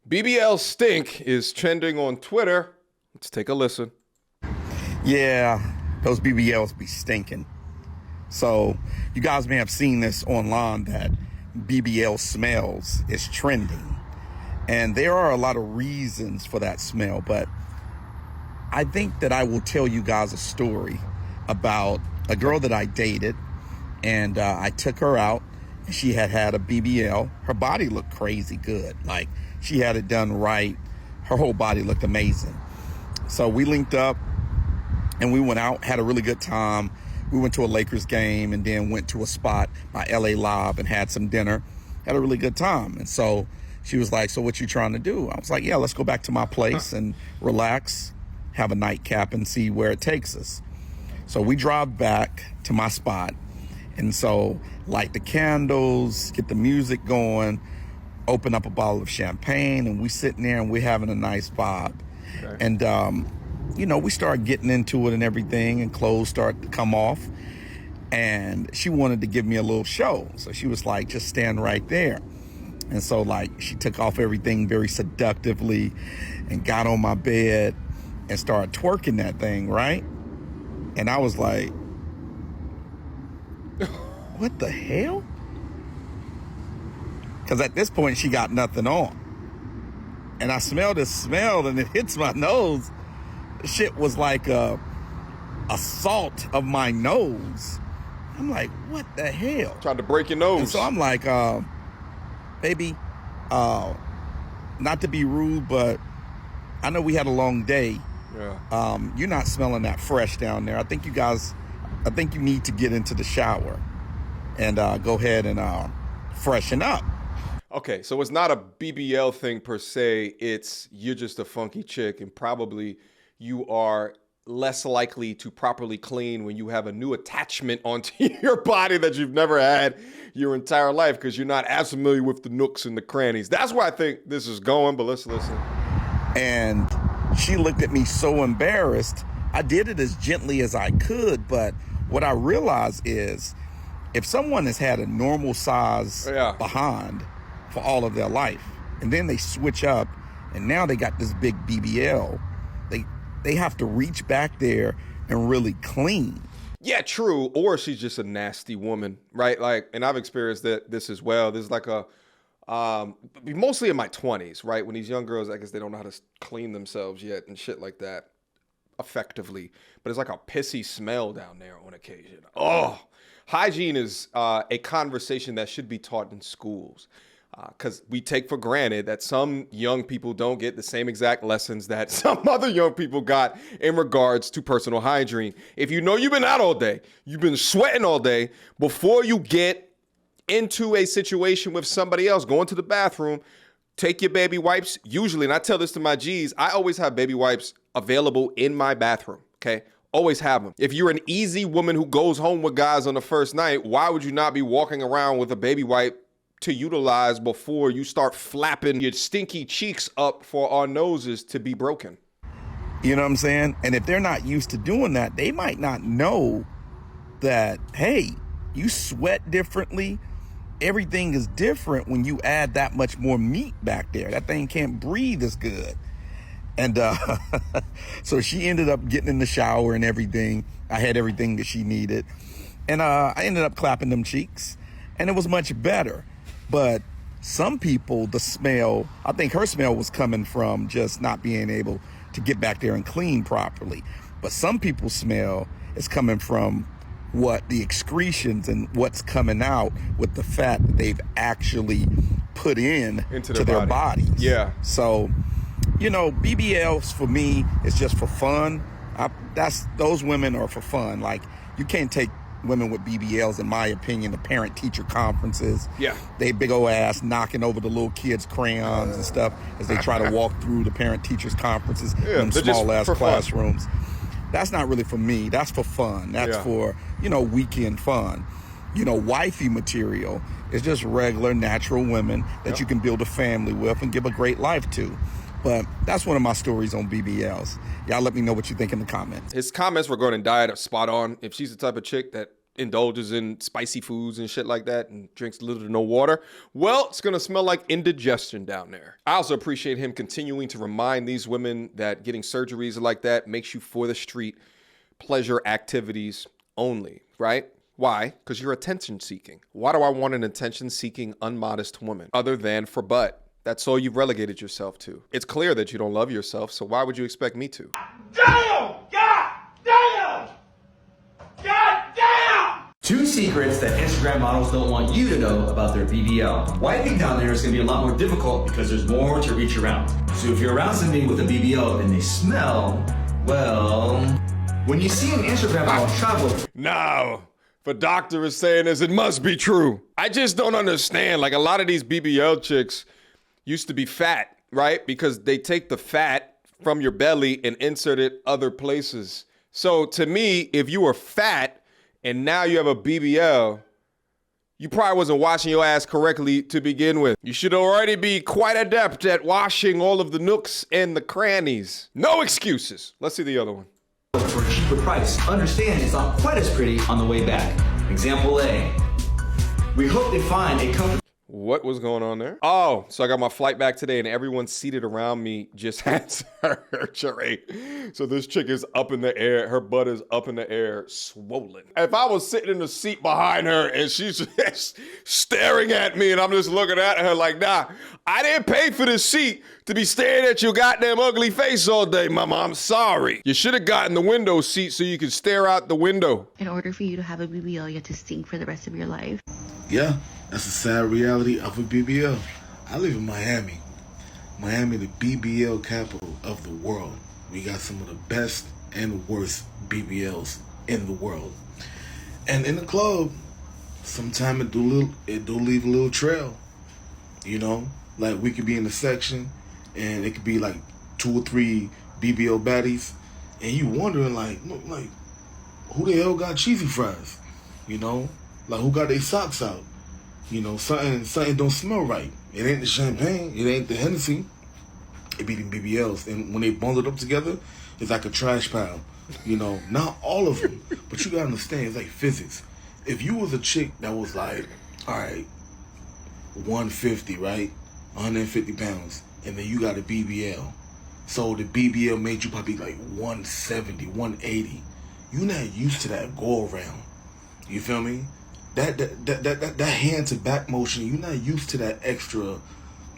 BBL stink is trending on Twitter. Let's take a listen. Yeah, those BBLs be stinking. So you guys may have seen this online that BBL smells is trending. And there are a lot of reasons for that smell, but I think that I will tell you guys a story about a girl that I dated, and I took her out, and she had a BBL. Her body looked crazy good. Like, she had it done right. Her whole body looked amazing. So we linked up, and we went out, had a really good time. We went to a Lakers game and then went to a spot by LA Live and had some dinner. Had a really good time. And so she was like, so what you trying to do? I was like, yeah, let's go back to my place and relax, have a nightcap, and see where it takes us. So we drive back to my spot. And so light the candles, get the music going, open up a bottle of champagne, and we sitting there and we're having a nice vibe. Okay. And, we started getting into it and everything, and clothes started to come off. And she wanted to give me a little show. So she was like, just stand right there. And so, she took off everything very seductively and got on my bed and started twerking that thing, right? And I was like, what the hell? Because at this point, she got nothing on. And I smelled this smell, and it hits my nose. Shit was like a assault of my nose. I'm like, what the hell? Tried to break your nose. And so I'm like, baby, not to be rude, but I know we had a long day. Yeah. You're not smelling that fresh down there. I think you need to get into the shower and go ahead and freshen up. Okay, so it's not a BBL thing per se. It's you're just a funky chick, and probably you are less likely to properly clean when you have a new attachment onto your body that you've never had your entire life, because you're not as familiar with the nooks and the crannies. That's where I think this is going, but let's listen. And she looked at me so embarrassed. I did it as gently as I could, but what I realized is if someone has had a normal size behind for all of their life, and then they switch up, and now they got this big BBL, they have to reach back there and really clean. Yeah, true. Or she's just a nasty woman, right? And I've experienced this as well. There's mostly in my 20s, right? When these young girls, I guess they don't know how to clean themselves yet and shit like that effectively. But it's like a pissy smell down there on occasion. Oh, hygiene is a conversation that should be taught in schools. Because we take for granted that some young people don't get the same exact lessons that some other young people got in regards to personal hygiene. If you know you've been out all day, you've been sweating all day, before you get into a situation with somebody else, going to the bathroom, take your baby wipes. Usually, and I tell this to my G's, I always have baby wipes available in my bathroom, okay? Always have them. If you're an easy woman who goes home with guys on the first night, why would you not be walking around with a baby wipe to utilize before you start flapping your stinky cheeks up for our noses to be broken? You know what I'm saying? And if they're not used to doing that, they might not know that, hey, you sweat differently. Everything is different when you add that much more meat back there. That thing can't breathe as good. And so she ended up getting in the shower and everything. I had everything that she needed. And I ended up clapping them cheeks, and it was much better. But some people, the smell, I think her smell was coming from just not being able to get back there and clean properly. But some people's smell is coming from the excretions and what's coming out with the fat that they've actually put into their bodies. Yeah. So, BBLs for me is just for fun. Those women are for fun. Like, you can't take women with BBLs, in my opinion, the parent-teacher conferences. Yeah. They big old ass knocking over the little kids' crayons and stuff as they try to walk through the parent-teachers conferences in small-ass classrooms. That's not really for me. That's for fun. That's for, weekend fun. Wifey material is just regular, natural women that you can build a family with and give a great life to. But that's one of my stories on BBLs. Y'all let me know what you think in the comments. His comments regarding diet are spot on. If she's the type of chick that indulges in spicy foods and shit like that and drinks little to no water, well, it's gonna smell like indigestion down there. I also appreciate him continuing to remind these women that getting surgeries like that makes you for the street, pleasure activities only, right? Why? Because you're attention seeking. Why do I want an attention seeking, unmodest woman other than for butt? That's all you've relegated yourself to. It's clear that you don't love yourself, so why would you expect me to? Damn! God damn! God damn! 2 secrets that Instagram models don't want you to know about their BBL. Wiping down there is going to be a lot more difficult because there's more to reach around. So if you're around somebody with a BBL and they smell, well, when you see an Instagram model travel... No. If a doctor is saying this, it must be true. I just don't understand. Like, a lot of these BBL chicks used to be fat, right? Because they take the fat from your belly and insert it other places. So to me, if you were fat and now you have a BBL, you probably wasn't washing your ass correctly to begin with. You should already be quite adept at washing all of the nooks and the crannies. No excuses. Let's see the other one. For a cheaper price. Understand it's not quite as pretty on the way back. Example A. We hope they find a comfortable... What was going on there? Oh, so I got my flight back today and everyone seated around me just had surgery. So this chick is up in the air. Her butt is up in the air, swollen. If I was sitting in the seat behind her and she's just staring at me and I'm just looking at her like, nah, I didn't pay for this seat to be staring at your goddamn ugly face all day, mama. I'm sorry. You should have gotten the window seat so you could stare out the window. In order for you to have a BBL, you have to stink for the rest of your life. Yeah, that's the sad reality of a BBL. I live in Miami. Miami, the BBL capital of the world. We got some of the best and worst BBLs in the world. And in the club, sometimes it do leave a little trail. You know, like we could be in the section and it could be like 2 or 3 BBL baddies, and you wondering like who the hell got cheesy fries? You know, like who got their socks out? You know, something don't smell right. It ain't the champagne, it ain't the Hennessy. It be them BBLs, and when they bundled up together, it's like a trash pile. You know, not all of them, but you gotta understand, it's like physics. If you was a chick that was like, all right, 150, right, 150 pounds, and then you got a BBL, so the BBL made you probably like 170, 180. You not used to that go around. You feel me? That hand to back motion, you're not used to that extra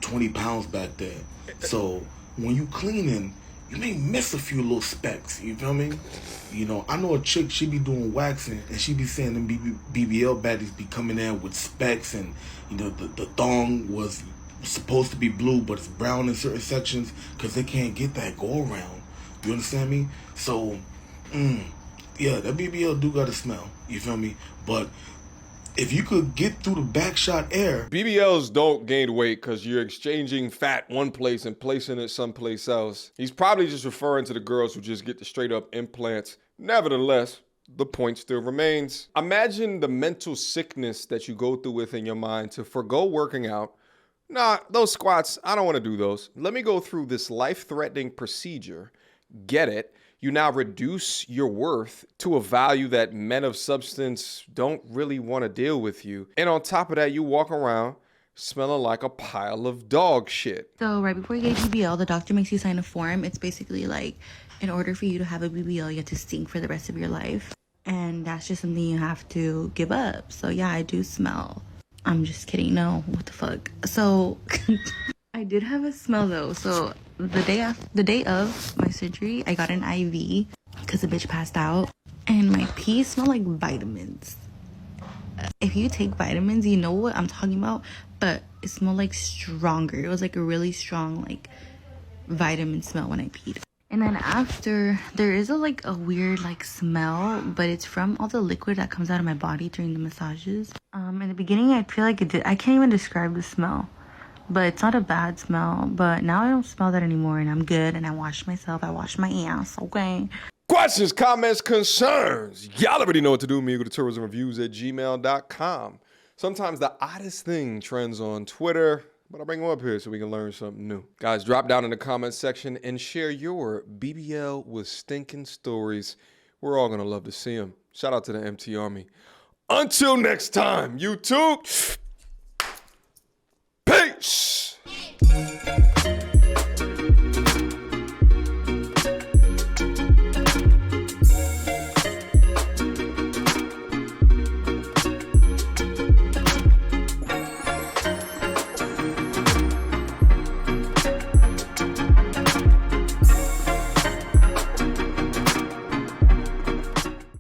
20 pounds back there. So when you cleaning, you may miss a few little specks. You feel me? You know, I know a chick, she be doing waxing and she be saying them BBL baddies be coming in with specks, and you know the thong was supposed to be blue but it's brown in certain sections because they can't get that go around. You understand me? So yeah, that BBL do gotta smell. You feel me? But if you could get through the backshot air. BBLs don't gain weight because you're exchanging fat one place and placing it someplace else. He's probably just referring to the girls who just get the straight up implants. Nevertheless, the point still remains. Imagine the mental sickness that you go through within your mind to forgo working out. Nah, those squats, I don't want to do those. Let me go through this life-threatening procedure, get it. You now reduce your worth to a value that men of substance don't really want to deal with you. And on top of that, you walk around smelling like a pile of dog shit. So right before you get a BBL, the doctor makes you sign a form. It's basically like, in order for you to have a BBL, you have to stink for the rest of your life. And that's just something you have to give up. So yeah, I do smell. I'm just kidding. No, what the fuck? So I did have a smell though. So the day of my surgery, I got an IV because the bitch passed out, and my pee smelled like vitamins. If you take vitamins, you know what I'm talking about, but it smelled like stronger. It was like a really strong like vitamin smell when I peed. And then after, there is a weird smell, but it's from all the liquid that comes out of my body during the massages. In the beginning, I feel like I can't even describe the smell. But it's not a bad smell. But now I don't smell that anymore, and I'm good. And I wash myself. I wash my ass. Okay. Questions, comments, concerns. Y'all already know what to do. Me, go to tourismreviews@gmail.com. Sometimes the oddest thing trends on Twitter, but I bring them up here so we can learn something new. Guys, drop down in the comments section and share your BBL with stinking stories. We're all going to love to see them. Shout out to the MT Army. Until next time, YouTube.